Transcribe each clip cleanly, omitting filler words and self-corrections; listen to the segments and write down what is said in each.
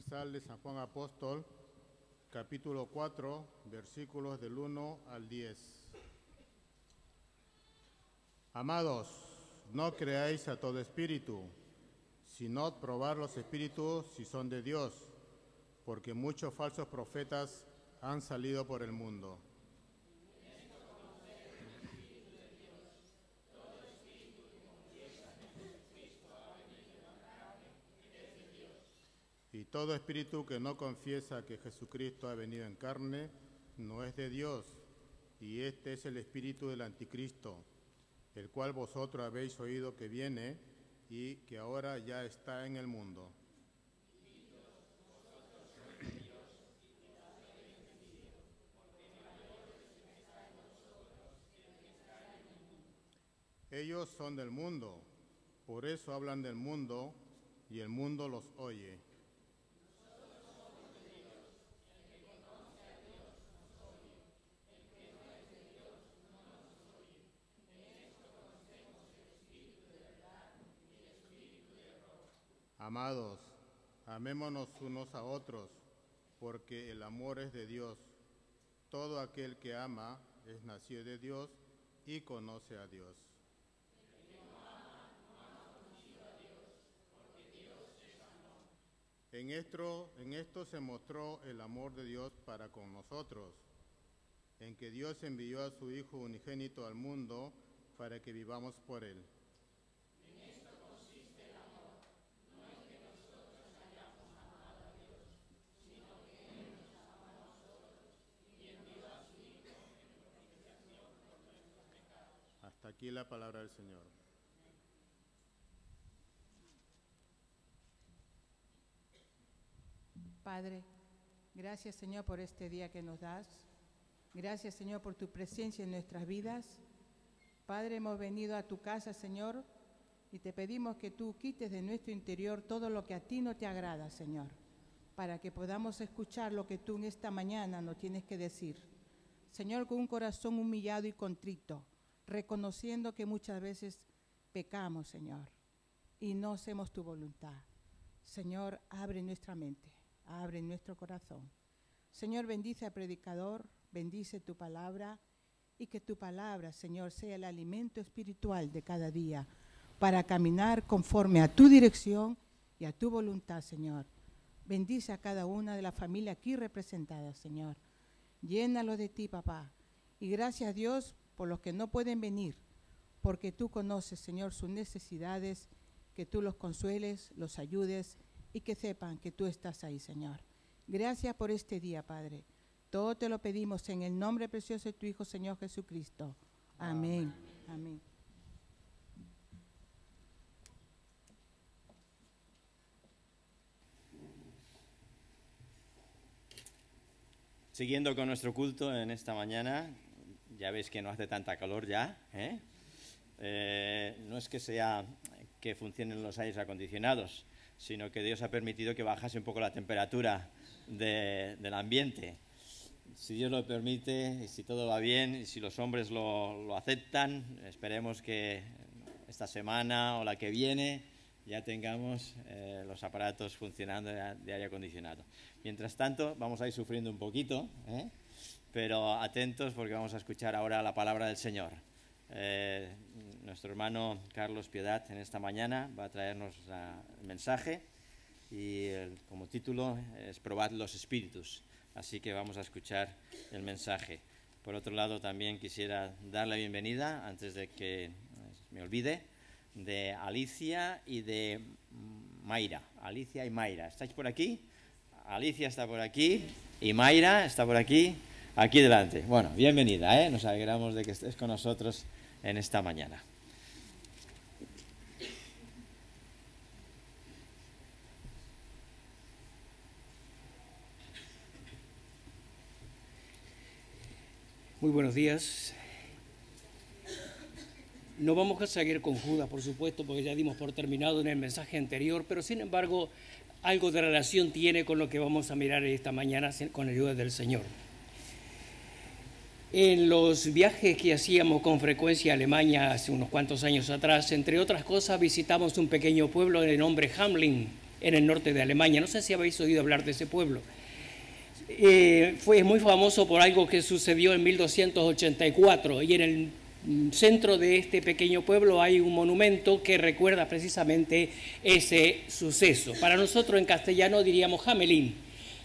Epistal de San Juan Apóstol, capítulo 4, versículos del 1 al 10. Amados, no creáis a todo espíritu, sino probar los espíritus si son de Dios, porque muchos falsos profetas han salido por el mundo. Y todo espíritu que no confiesa que Jesucristo ha venido en carne, no es de Dios, y este es el espíritu del anticristo, el cual vosotros habéis oído que viene y que ahora ya está en el mundo. Ellos son del mundo, por eso hablan del mundo, y el mundo los oye. Amados, amémonos unos a otros, porque el amor es de Dios. Todo aquel que ama es nacido de Dios y conoce a Dios. En esto se mostró el amor de Dios para con nosotros, en que Dios envió a su Hijo unigénito al mundo para que vivamos por él. Hasta aquí la palabra del Señor. Padre, gracias Señor por este día que nos das. Gracias Señor por tu presencia en nuestras vidas. Padre, hemos venido a tu casa, Señor, y te pedimos que tú quites de nuestro interior todo lo que a ti no te agrada, Señor, para que podamos escuchar lo que tú en esta mañana nos tienes que decir. Señor, con un corazón humillado y contrito, reconociendo que muchas veces pecamos, Señor, y no hacemos tu voluntad. Señor, abre nuestra mente, abre nuestro corazón. Señor, bendice al predicador, bendice tu palabra, y que tu palabra, Señor, sea el alimento espiritual de cada día, para caminar conforme a tu dirección y a tu voluntad, Señor. Bendice a cada una de la familia aquí representada, Señor. Llénalo de ti, papá. Y gracias a Dios por los que no pueden venir, porque tú conoces, Señor, sus necesidades, que tú los consueles, los ayudes y que sepan que tú estás ahí, Señor. Gracias por este día, Padre. Todo te lo pedimos en el nombre precioso de tu Hijo, Señor Jesucristo. Amén. Amén. Siguiendo con nuestro culto en esta mañana, ya veis que no hace tanta calor ya, no es que sea que funcionen los aires acondicionados, sino que Dios ha permitido que bajase un poco la temperatura del ambiente. Si Dios lo permite, y si todo va bien, y si los hombres lo aceptan, esperemos que esta semana o la que viene ya tengamos los aparatos funcionando de aire acondicionado. Mientras tanto, vamos a ir sufriendo un poquito, pero atentos porque vamos a escuchar ahora la palabra del Señor. Nuestro hermano Carlos Piedad en esta mañana va a traernos el mensaje y como título es Probad los espíritus. Así que vamos a escuchar el mensaje. Por otro lado, también quisiera dar la bienvenida, antes de que me olvide, de Alicia y de Mayra. Alicia y Mayra, ¿estáis por aquí? Alicia está por aquí y Mayra está por aquí, aquí delante. Bueno, bienvenida, nos alegramos de que estés con nosotros en esta mañana. Muy buenos días. No vamos a seguir con Judas, por supuesto, porque ya dimos por terminado en el mensaje anterior, pero sin embargo, algo de relación tiene con lo que vamos a mirar esta mañana con la ayuda del Señor. En los viajes que hacíamos con frecuencia a Alemania hace unos cuantos años atrás, entre otras cosas, visitamos un pequeño pueblo de nombre Hamlin, en el norte de Alemania. No sé si habéis oído hablar de ese pueblo. Fue muy famoso por algo que sucedió en 1284 y en el centro de este pequeño pueblo hay un monumento que recuerda precisamente ese suceso. Para nosotros en castellano diríamos Hamelin,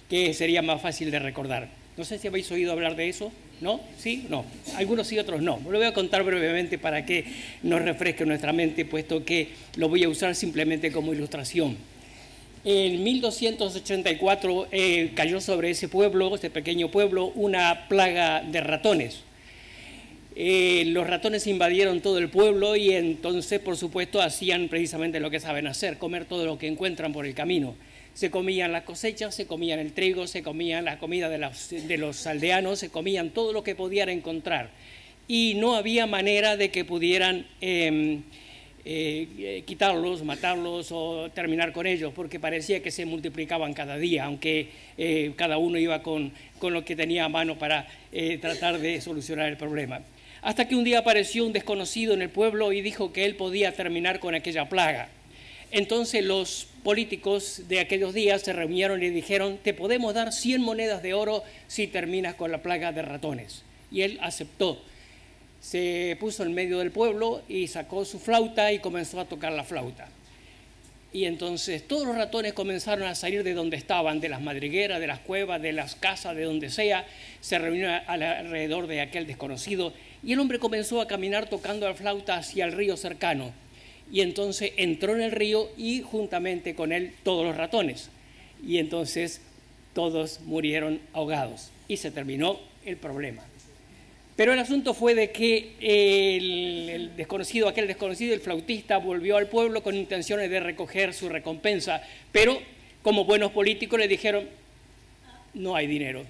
que sería más fácil de recordar. No sé si habéis oído hablar de eso. ¿No? ¿Sí? No. Algunos sí, otros no. Lo voy a contar brevemente para que nos refresque nuestra mente, puesto que lo voy a usar simplemente como ilustración. En 1284 cayó sobre ese pueblo, este pequeño pueblo, una plaga de ratones. Los ratones invadieron todo el pueblo y entonces, por supuesto, hacían precisamente lo que saben hacer, comer todo lo que encuentran por el camino. Se comían las cosechas, se comían el trigo, se comían la comida de los aldeanos, se comían todo lo que podían encontrar. Y no había manera de que pudieran quitarlos, matarlos o terminar con ellos, porque parecía que se multiplicaban cada día, aunque cada uno iba con lo que tenía a mano para tratar de solucionar el problema. Hasta que un día apareció un desconocido en el pueblo y dijo que él podía terminar con aquella plaga. Entonces los políticos de aquellos días se reunieron y dijeron: te podemos dar 100 monedas de oro si terminas con la plaga de ratones. Y él aceptó. Se puso en medio del pueblo y sacó su flauta y comenzó a tocar la flauta. Y entonces todos los ratones comenzaron a salir de donde estaban, de las madrigueras, de las cuevas, de las casas, de donde sea. Se reunieron alrededor de aquel desconocido y el hombre comenzó a caminar tocando la flauta hacia el río cercano. Y entonces entró en el río y juntamente con él todos los ratones. Y entonces todos murieron ahogados y se terminó el problema. Pero el asunto fue de que aquel desconocido, el flautista, volvió al pueblo con intenciones de recoger su recompensa, pero como buenos políticos le dijeron: no hay dinero.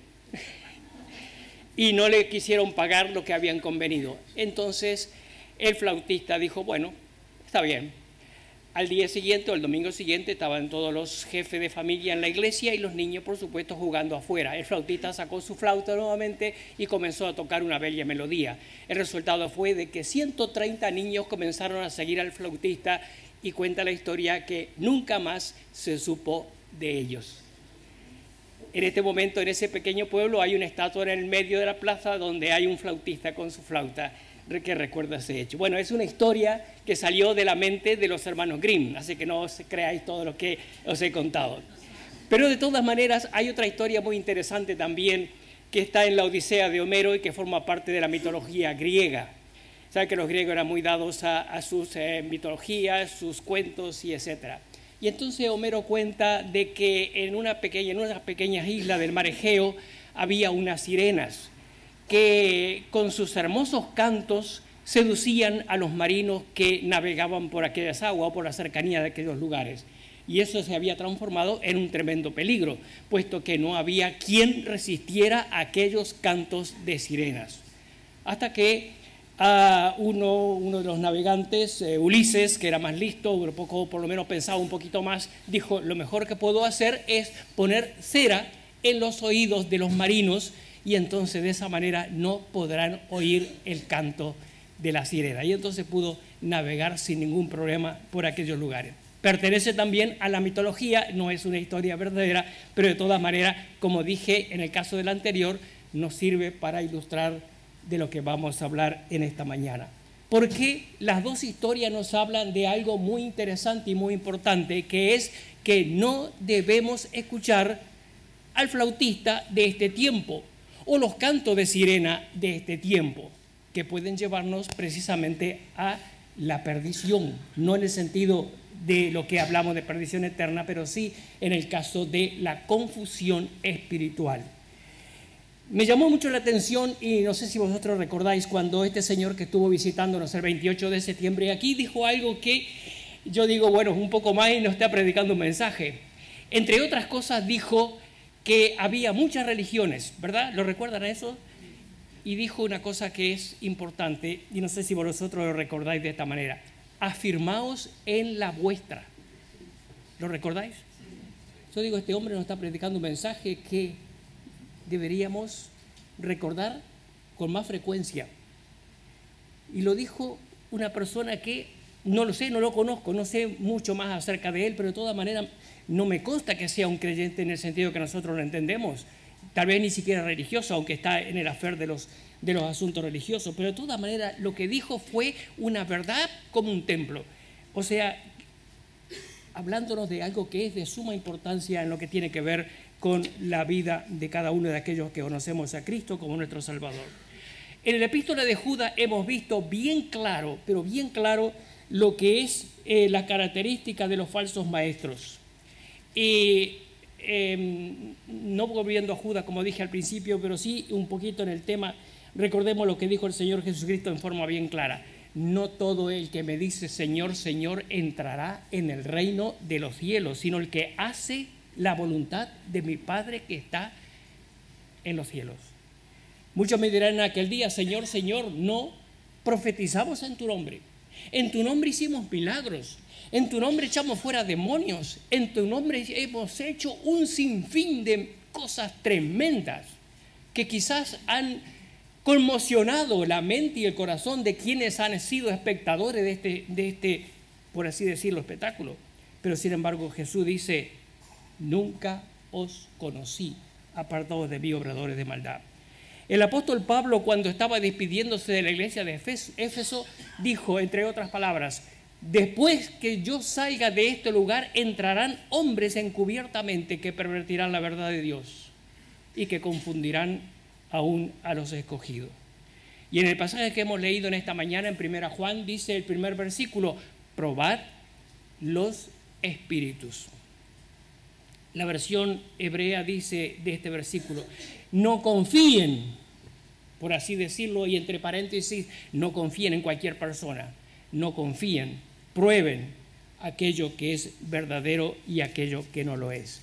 Y no le quisieron pagar lo que habían convenido. Entonces el flautista dijo: bueno, está bien. Al día siguiente o el domingo siguiente estaban todos los jefes de familia en la iglesia y los niños, por supuesto, jugando afuera. El flautista sacó su flauta nuevamente y comenzó a tocar una bella melodía. El resultado fue de que 130 niños comenzaron a seguir al flautista y cuenta la historia que nunca más se supo de ellos. En este momento, en ese pequeño pueblo, hay una estatua en el medio de la plaza donde hay un flautista con su flauta que recuerda ese hecho. Bueno, es una historia que salió de la mente de los hermanos Grimm, así que no os creáis todo lo que os he contado. Pero de todas maneras hay otra historia muy interesante también que está en la Odisea de Homero y que forma parte de la mitología griega. Saben que los griegos eran muy dados a sus mitologías, sus cuentos y etcétera. Y entonces Homero cuenta de que en unas pequeñas islas del mar Egeo había unas sirenas que con sus hermosos cantos seducían a los marinos que navegaban por aquellas aguas o por la cercanía de aquellos lugares. Y eso se había transformado en un tremendo peligro, puesto que no había quien resistiera a aquellos cantos de sirenas. Hasta que uno de los navegantes, Ulises, que era más listo, por lo menos pensaba un poquito más, dijo: lo mejor que puedo hacer es poner cera en los oídos de los marinos y entonces de esa manera no podrán oír el canto de la sirena. Y entonces pudo navegar sin ningún problema por aquellos lugares. Pertenece también a la mitología, no es una historia verdadera, pero de todas maneras, como dije en el caso del anterior, nos sirve para ilustrar de lo que vamos a hablar en esta mañana. Porque las dos historias nos hablan de algo muy interesante y muy importante, que es que no debemos escuchar al flautista de este tiempo o los cantos de sirena de este tiempo, que pueden llevarnos precisamente a la perdición, no en el sentido de lo que hablamos de perdición eterna, pero sí en el caso de la confusión espiritual. Me llamó mucho la atención, y no sé si vosotros recordáis, cuando este señor que estuvo visitándonos el 28 de septiembre aquí dijo algo que yo digo, bueno, un poco más y nos está predicando un mensaje. Entre otras cosas dijo que había muchas religiones, ¿verdad? ¿Lo recuerdan a eso? Y dijo una cosa que es importante, y no sé si vosotros lo recordáis de esta manera: afirmaos en la vuestra. ¿Lo recordáis? Yo digo, este hombre nos está predicando un mensaje que deberíamos recordar con más frecuencia. Y lo dijo una persona que no lo sé, no lo conozco, no sé mucho más acerca de él, pero de todas maneras no me consta que sea un creyente en el sentido que nosotros lo entendemos. Tal vez ni siquiera religioso, aunque está en el afer de los asuntos religiosos, pero de todas maneras lo que dijo fue una verdad como un templo. O sea, hablándonos de algo que es de suma importancia en lo que tiene que ver con la vida de cada uno de aquellos que conocemos a Cristo como nuestro Salvador. En el epístola de Judas hemos visto bien claro, pero bien claro, lo que es la característica de los falsos maestros. Y no volviendo a Judas, como dije al principio, pero sí un poquito en el tema, recordemos lo que dijo el Señor Jesucristo en forma bien clara. No todo el que me dice Señor, Señor entrará en el reino de los cielos, sino el que hace la voluntad de mi Padre que está en los cielos. Muchos me dirán en aquel día, Señor, Señor, no profetizamos en tu nombre. En tu nombre hicimos milagros. En tu nombre echamos fuera demonios. En tu nombre hemos hecho un sinfín de cosas tremendas que quizás han conmocionado la mente y el corazón de quienes han sido espectadores de este, por así decirlo, espectáculo. Pero sin embargo Jesús dice, nunca os conocí, apartados de mí, obradores de maldad. El apóstol Pablo, cuando estaba despidiéndose de la iglesia de Éfeso, dijo, entre otras palabras, después que yo salga de este lugar, entrarán hombres encubiertamente que pervertirán la verdad de Dios y que confundirán aún a los escogidos. Y en el pasaje que hemos leído en esta mañana, en 1 Juan, dice el primer versículo, probad los espíritus. La versión hebrea dice de este versículo, no confíen, por así decirlo, y entre paréntesis, no confíen en cualquier persona, no confíen, prueben aquello que es verdadero y aquello que no lo es.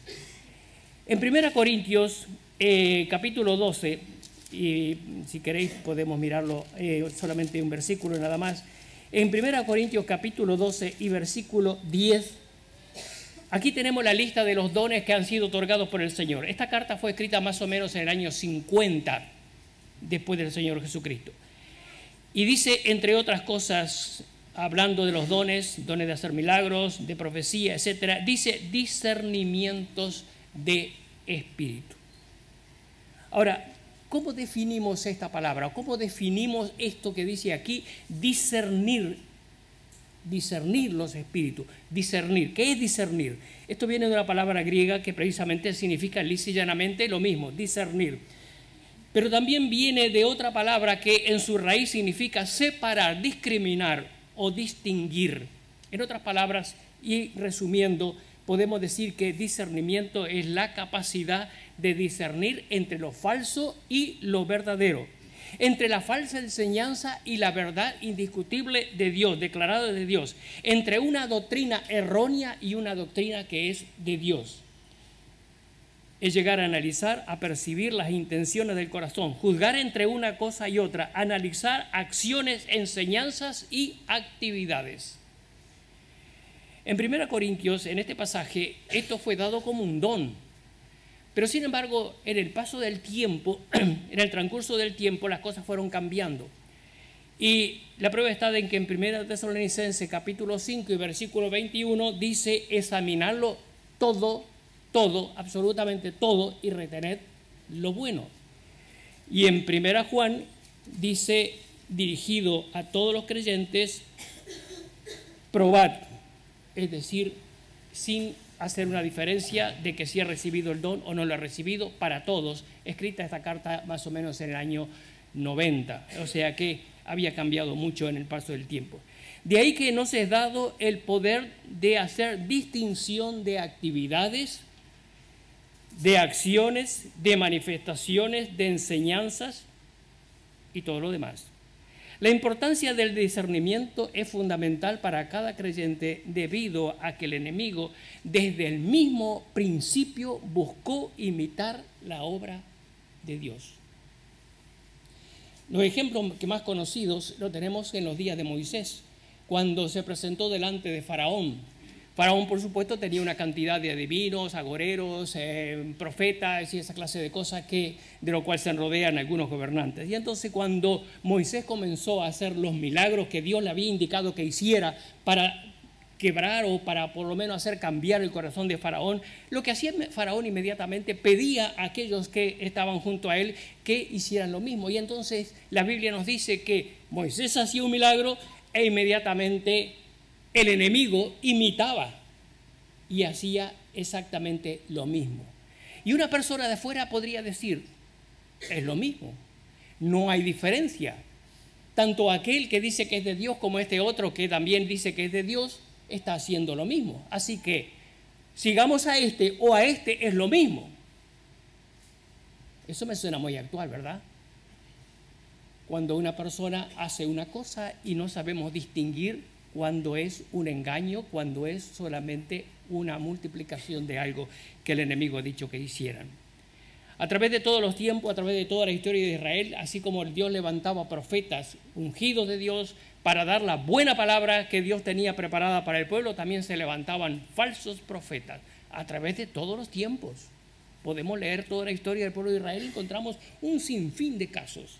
En 1 Corintios, capítulo 12, y si queréis podemos mirarlo solamente un versículo nada más, en 1 Corintios capítulo 12 y versículo 10, aquí tenemos la lista de los dones que han sido otorgados por el Señor. Esta carta fue escrita más o menos en el año 50 después del Señor Jesucristo. Y dice, entre otras cosas, hablando de los dones de hacer milagros, de profecía, etcétera, dice discernimientos de espíritu. Ahora, ¿cómo definimos esta palabra? ¿Cómo definimos esto que dice aquí? Discernir los espíritus. Discernir. ¿Qué es discernir? Esto viene de una palabra griega que precisamente significa lisa y llanamente lo mismo, discernir. Pero también viene de otra palabra que en su raíz significa separar, discriminar o distinguir. En otras palabras, y resumiendo, podemos decir que discernimiento es la capacidad de discernir entre lo falso y lo verdadero, entre la falsa enseñanza y la verdad indiscutible de Dios, declarada de Dios, entre una doctrina errónea y una doctrina que es de Dios. Es llegar a analizar, a percibir las intenciones del corazón, juzgar entre una cosa y otra, analizar acciones, enseñanzas y actividades. En 1 Corintios, en este pasaje, esto fue dado como un don. Pero sin embargo, en el paso del tiempo, en el transcurso del tiempo, las cosas fueron cambiando. Y la prueba está en que en 1 Tesalonicenses capítulo 5 y versículo 21 dice examinarlo todo, absolutamente todo, y retener lo bueno. Y en 1 Juan dice, dirigido a todos los creyentes, probad, es decir, sin hacer una diferencia de que si ha recibido el don o no lo ha recibido, para todos. Escrita esta carta más o menos en el año 90, o sea que había cambiado mucho en el paso del tiempo. De ahí que nos es dado el poder de hacer distinción de actividades, de acciones, de manifestaciones, de enseñanzas y todo lo demás. La importancia del discernimiento es fundamental para cada creyente debido a que el enemigo desde el mismo principio buscó imitar la obra de Dios. Los ejemplos que más conocidos los tenemos en los días de Moisés, cuando se presentó delante de Faraón. Faraón, por supuesto, tenía una cantidad de adivinos, agoreros, profetas y esa clase de cosas de lo cual se rodean algunos gobernantes. Y entonces cuando Moisés comenzó a hacer los milagros que Dios le había indicado que hiciera para quebrar o para por lo menos hacer cambiar el corazón de Faraón, lo que hacía Faraón inmediatamente pedía a aquellos que estaban junto a él que hicieran lo mismo. Y entonces la Biblia nos dice que Moisés hacía un milagro e inmediatamente el enemigo imitaba y hacía exactamente lo mismo. Y una persona de afuera podría decir, es lo mismo, no hay diferencia. Tanto aquel que dice que es de Dios como este otro que también dice que es de Dios, está haciendo lo mismo. Así que sigamos a este o a este es lo mismo. Eso me suena muy actual, ¿verdad? Cuando una persona hace una cosa y no sabemos distinguir cuando es un engaño, cuando es solamente una multiplicación de algo que el enemigo ha dicho que hicieran. A través de todos los tiempos, a través de toda la historia de Israel, así como Dios levantaba profetas ungidos de Dios para dar la buena palabra que Dios tenía preparada para el pueblo, también se levantaban falsos profetas a través de todos los tiempos. Podemos leer toda la historia del pueblo de Israel y encontramos un sinfín de casos.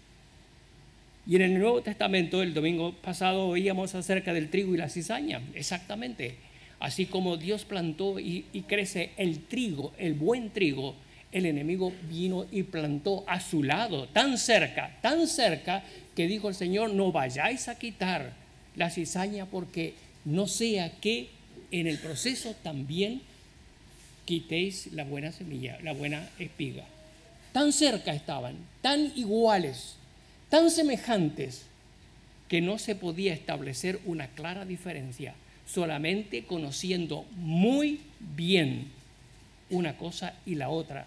Y en el Nuevo Testamento, el domingo pasado, oíamos acerca del trigo y la cizaña. Exactamente. Así como Dios plantó y crece el trigo, el buen trigo, el enemigo vino y plantó a su lado, tan cerca, que dijo el Señor, no vayáis a quitar la cizaña porque no sea que en el proceso también quitéis la buena semilla, la buena espiga. Tan cerca estaban, tan iguales, tan semejantes, que no se podía establecer una clara diferencia, solamente conociendo muy bien una cosa y la otra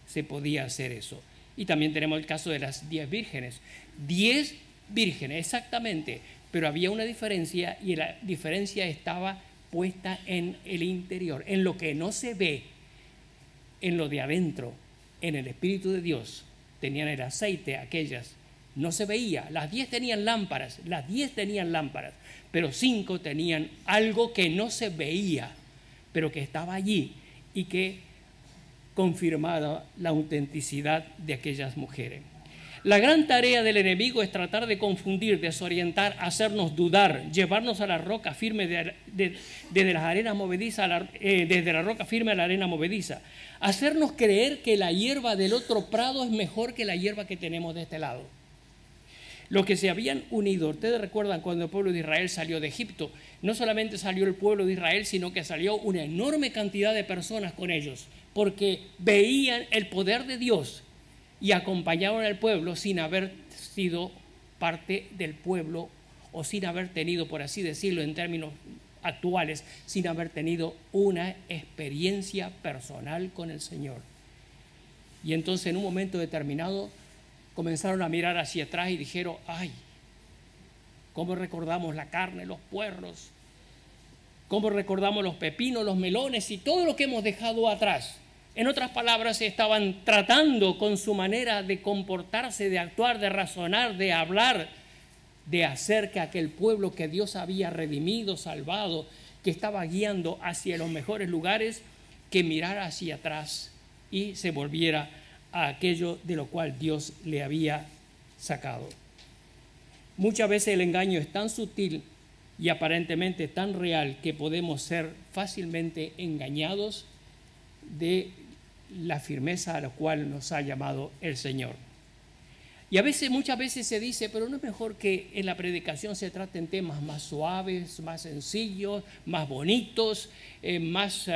se podía hacer eso. Y también tenemos el caso de las 10 vírgenes. 10 vírgenes, exactamente, pero había una diferencia y la diferencia estaba puesta en el interior, en lo que no se ve, en lo de adentro, en el Espíritu de Dios. Tenían el aceite aquellas, no se veía. Las 10 tenían lámparas, pero 5 tenían algo que no se veía, pero que estaba allí y que confirmaba la autenticidad de aquellas mujeres. La gran tarea del enemigo es tratar de confundir, desorientar, hacernos dudar, llevarnos a la roca firme desde las arenas movedizas, desde la roca firme a la arena movediza, hacernos creer que la hierba del otro prado es mejor que la hierba que tenemos de este lado. Los que se habían unido, ustedes recuerdan cuando el pueblo de Israel salió de Egipto, no solamente salió el pueblo de Israel, sino que salió una enorme cantidad de personas con ellos, porque veían el poder de Dios y acompañaron al pueblo sin haber sido parte del pueblo o sin haber tenido, por así decirlo en términos actuales, sin haber tenido una experiencia personal con el Señor. Y entonces en un momento determinado comenzaron a mirar hacia atrás y dijeron, ay, cómo recordamos la carne, los puerros, cómo recordamos los pepinos, los melones y todo lo que hemos dejado atrás. En otras palabras, estaban tratando con su manera de comportarse, de actuar, de razonar, de hablar, de hacer que aquel pueblo que Dios había redimido, salvado, que estaba guiando hacia los mejores lugares, que mirara hacia atrás y se volviera a aquello de lo cual Dios le había sacado. Muchas veces el engaño es tan sutil y aparentemente tan real que podemos ser fácilmente engañados de la firmeza a la cual nos ha llamado el Señor. Y muchas veces se dice, pero no es mejor que en la predicación se traten temas más suaves, más sencillos, más bonitos, más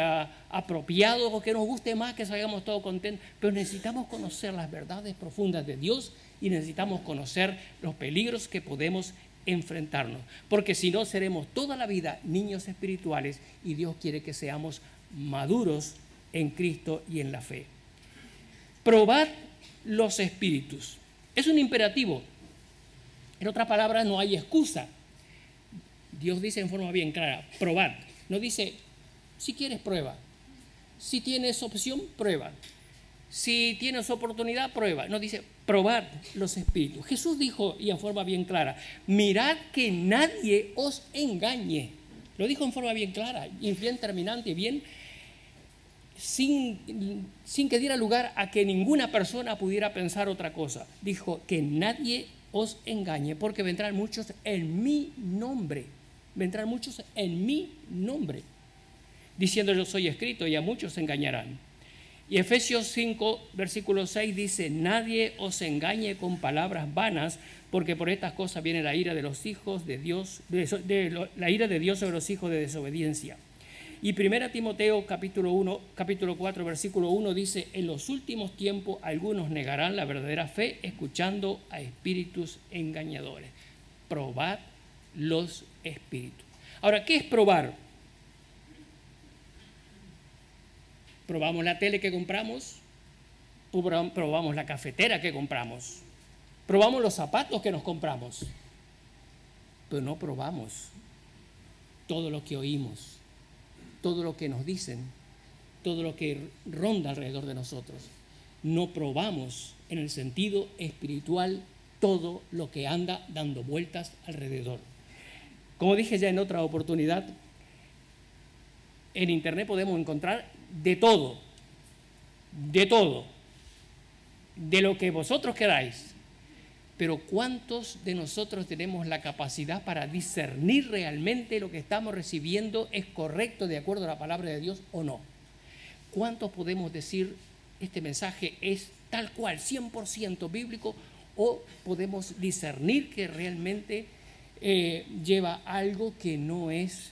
apropiados, o que nos guste más, que salgamos todos contentos. Pero necesitamos conocer las verdades profundas de Dios y necesitamos conocer los peligros que podemos enfrentarnos. Porque si no, seremos toda la vida niños espirituales y Dios quiere que seamos maduros en Cristo y en la fe. Probad los espíritus. Es un imperativo. En otras palabras, no hay excusa. Dios dice en forma bien clara, probad. No dice, si quieres, prueba. Si tienes opción, prueba. Si tienes oportunidad, prueba. No dice, probad los espíritus. Jesús dijo, y en forma bien clara, mirad que nadie os engañe. Lo dijo en forma bien clara y bien terminante, bien sin que diera lugar a que ninguna persona pudiera pensar otra cosa. Dijo que nadie os engañe, porque vendrán muchos en mi nombre. Vendrán muchos en mi nombre, diciendo yo soy escrito, y a muchos se engañarán. Y Efesios 5, versículo 6 dice, nadie os engañe con palabras vanas, porque por estas cosas viene la ira de los hijos de Dios, la ira de Dios sobre los hijos de desobediencia. Y 1 Timoteo capítulo 4, versículo 1 dice, en los últimos tiempos algunos negarán la verdadera fe escuchando a espíritus engañadores. Probad los espíritus. Ahora, ¿qué es probar? Probamos la tele que compramos, probamos la cafetera que compramos, probamos los zapatos que nos compramos, pero no probamos todo lo que oímos, todo lo que nos dicen, todo lo que ronda alrededor de nosotros. No probamos en el sentido espiritual todo lo que anda dando vueltas alrededor. Como dije ya en otra oportunidad, en internet podemos encontrar de todo, de lo que vosotros queráis, pero ¿cuántos de nosotros tenemos la capacidad para discernir realmente lo que estamos recibiendo es correcto de acuerdo a la palabra de Dios o no? ¿Cuántos podemos decir este mensaje es tal cual, 100% bíblico, o podemos discernir que realmente lleva algo que no es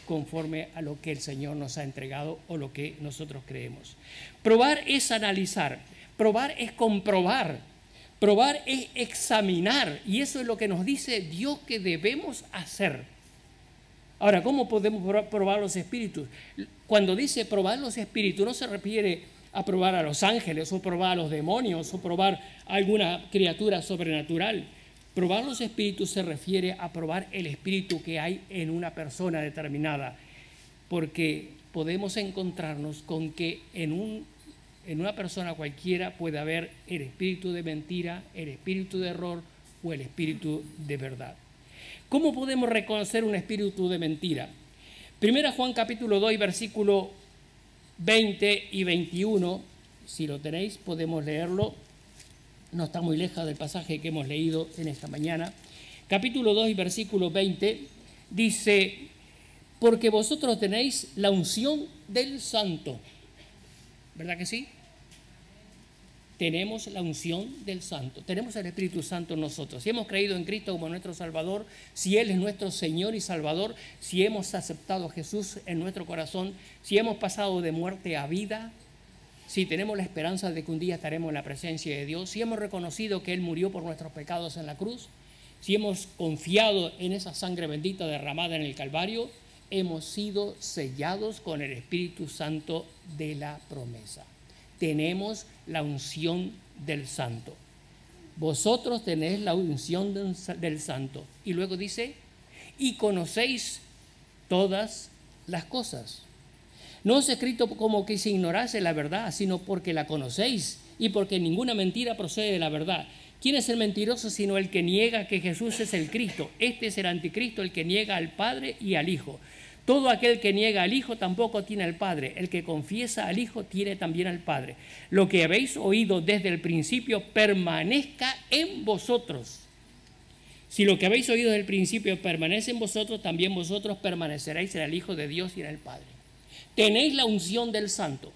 conforme a lo que el Señor nos ha entregado o lo que nosotros creemos? Probar es analizar, probar es comprobar, probar es examinar, y eso es lo que nos dice Dios que debemos hacer. Ahora, ¿cómo podemos probar los espíritus? Cuando dice probar los espíritus, no se refiere a probar a los ángeles o probar a los demonios o probar a alguna criatura sobrenatural. Probar los espíritus se refiere a probar el espíritu que hay en una persona determinada, porque podemos encontrarnos con que en una persona cualquiera puede haber el espíritu de mentira, el espíritu de error o el espíritu de verdad. ¿Cómo podemos reconocer un espíritu de mentira? 1 Juan capítulo 2, versículo 20 y 21, si lo tenéis podemos leerlo. No está muy lejos del pasaje que hemos leído en esta mañana. Capítulo 2 y versículo 20 dice, porque vosotros tenéis la unción del Santo. ¿Verdad que sí? Tenemos la unción del Santo. Tenemos el Espíritu Santo en nosotros. Si hemos creído en Cristo como nuestro Salvador, si Él es nuestro Señor y Salvador, si hemos aceptado a Jesús en nuestro corazón, si hemos pasado de muerte a vida, si tenemos la esperanza de que un día estaremos en la presencia de Dios, si hemos reconocido que Él murió por nuestros pecados en la cruz, si hemos confiado en esa sangre bendita derramada en el Calvario, hemos sido sellados con el Espíritu Santo de la promesa. Tenemos la unción del Santo. Vosotros tenéis la unción del Santo. Y luego dice, y conocéis todas las cosas. No os he escrito como que se ignorase la verdad, sino porque la conocéis y porque ninguna mentira procede de la verdad. ¿Quién es el mentiroso sino el que niega que Jesús es el Cristo? Este es el anticristo, el que niega al Padre y al Hijo. Todo aquel que niega al Hijo tampoco tiene al Padre. El que confiesa al Hijo tiene también al Padre. Lo que habéis oído desde el principio permanezca en vosotros. Si lo que habéis oído desde el principio permanece en vosotros, también vosotros permaneceréis en el Hijo de Dios y en el Padre. Tenéis la unción del Santo.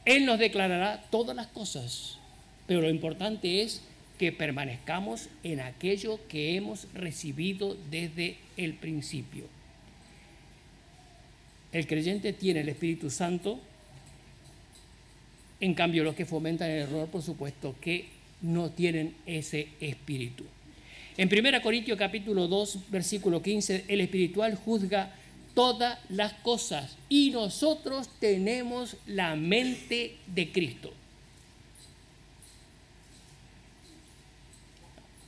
Él nos declarará todas las cosas, pero lo importante es que permanezcamos en aquello que hemos recibido desde el principio. El creyente tiene el Espíritu Santo, en cambio los que fomentan el error, por supuesto, que no tienen ese espíritu. En 1 Corintios capítulo 2, versículo 15, el espiritual juzga todas las cosas y nosotros tenemos la mente de Cristo.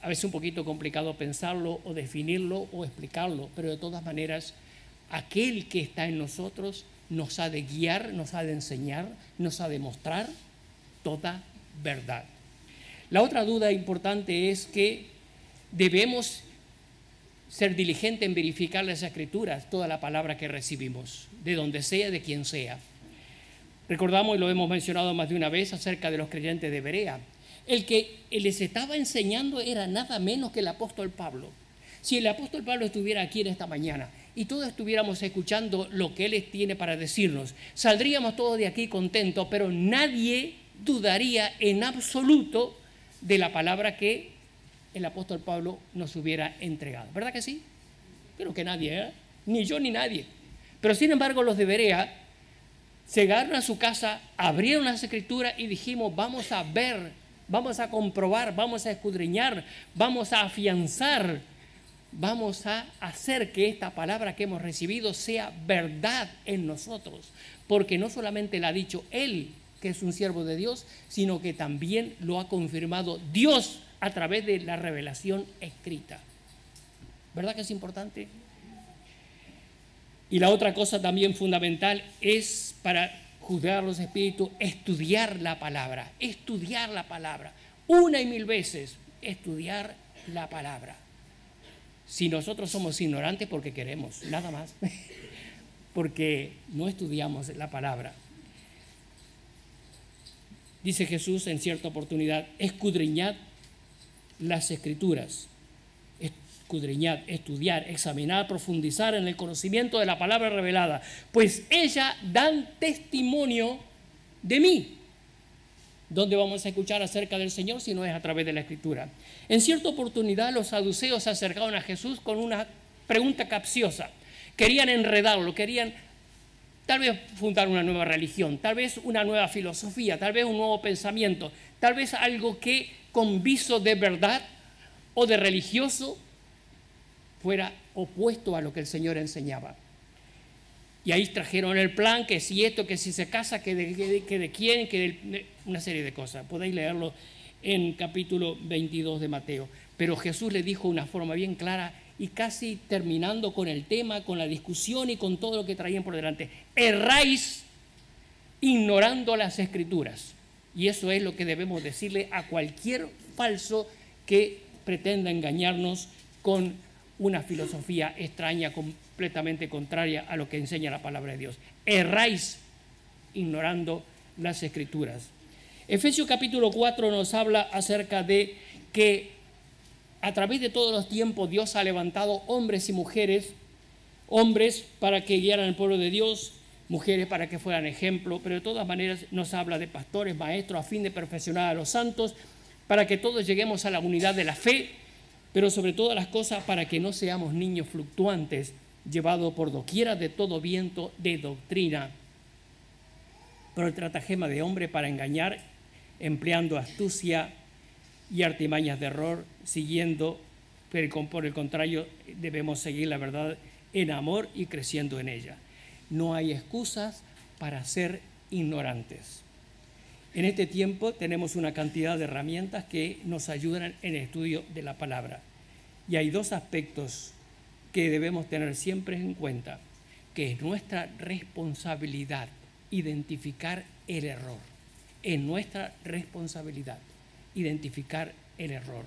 A veces es un poquito complicado pensarlo o definirlo o explicarlo, pero de todas maneras aquel que está en nosotros nos ha de guiar, nos ha de enseñar, nos ha de mostrar toda verdad. La otra duda importante es que debemos ser diligente en verificar las Escrituras, toda la palabra que recibimos, de donde sea, de quien sea. Recordamos, y lo hemos mencionado más de una vez, acerca de los creyentes de Berea. El que les estaba enseñando era nada menos que el apóstol Pablo. Si el apóstol Pablo estuviera aquí en esta mañana y todos estuviéramos escuchando lo que él tiene para decirnos, saldríamos todos de aquí contentos, pero nadie dudaría en absoluto de la palabra que el apóstol Pablo nos hubiera entregado. ¿Verdad que sí? Creo que nadie, ¿eh? Ni yo ni nadie. Pero sin embargo los de Berea llegaron a su casa, abrieron las Escrituras y dijimos, vamos a ver, vamos a comprobar, vamos a escudriñar, vamos a afianzar, vamos a hacer que esta palabra que hemos recibido sea verdad en nosotros. Porque no solamente la ha dicho él, que es un siervo de Dios, sino que también lo ha confirmado Dios a través de la revelación escrita. ¿Verdad que es importante? Y la otra cosa también fundamental es, para juzgar los espíritus, estudiar la palabra, una y mil veces, estudiar la palabra. Si nosotros somos ignorantes porque queremos, nada más, porque no estudiamos la palabra. Dice Jesús en cierta oportunidad, escudriñad las Escrituras, escudriñad, estudiar, examinar, profundizar en el conocimiento de la palabra revelada, pues ellas dan testimonio de mí. ¿Dónde vamos a escuchar acerca del Señor si no es a través de la Escritura? En cierta oportunidad los saduceos se acercaron a Jesús con una pregunta capciosa. Querían enredarlo, querían tal vez fundar una nueva religión, tal vez una nueva filosofía, tal vez un nuevo pensamiento, tal vez algo que con viso de verdad o de religioso fuera opuesto a lo que el Señor enseñaba. Y ahí trajeron el plan, que si esto, que si se casa, que de quién, una serie de cosas. Podéis leerlo en capítulo 22 de Mateo. Pero Jesús le dijo de una forma bien clara y casi terminando con el tema, con la discusión y con todo lo que traían por delante. Erráis ignorando las Escrituras. Y eso es lo que debemos decirle a cualquier falso que pretenda engañarnos con una filosofía extraña, completamente contraria a lo que enseña la palabra de Dios. Erráis ignorando las Escrituras. Efesios capítulo 4 nos habla acerca de que a través de todos los tiempos Dios ha levantado hombres y mujeres, hombres para que guiaran al pueblo de Dios, mujeres para que fueran ejemplo, pero de todas maneras nos habla de pastores, maestros, a fin de perfeccionar a los santos, para que todos lleguemos a la unidad de la fe, pero sobre todas las cosas para que no seamos niños fluctuantes, llevados por doquiera de todo viento de doctrina, por el estratagema de hombre para engañar, empleando astucia y artimañas de error, siguiendo, pero por el contrario debemos seguir la verdad en amor y creciendo en ella. No hay excusas para ser ignorantes. En este tiempo tenemos una cantidad de herramientas que nos ayudan en el estudio de la palabra. Y hay dos aspectos que debemos tener siempre en cuenta, que es nuestra responsabilidad identificar el error. Es nuestra responsabilidad identificar el error.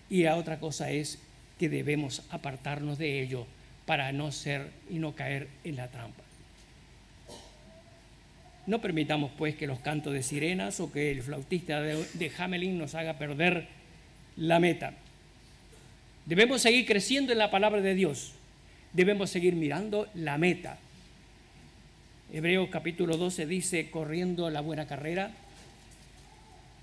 Y la otra cosa es que debemos apartarnos de ello para no ser y no caer en la trampa. No permitamos pues que los cantos de sirenas o que el flautista de Hamelin nos haga perder la meta. Debemos seguir creciendo en la palabra de Dios. Debemos seguir mirando la meta. Hebreos capítulo 12 dice, corriendo la buena carrera,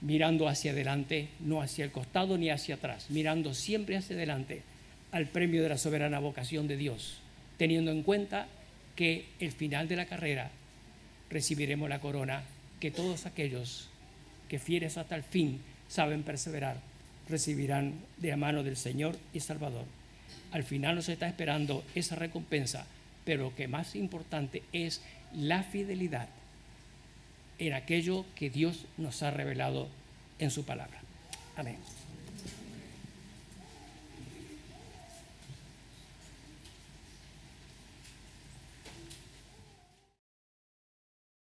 mirando hacia adelante, no hacia el costado ni hacia atrás, mirando siempre hacia adelante al premio de la soberana vocación de Dios, teniendo en cuenta que el final de la carrera recibiremos la corona que todos aquellos que fieles hasta el fin saben perseverar recibirán de la mano del Señor y Salvador. Al final nos está esperando esa recompensa, pero lo que más importante es la fidelidad en aquello que Dios nos ha revelado en su palabra. Amén.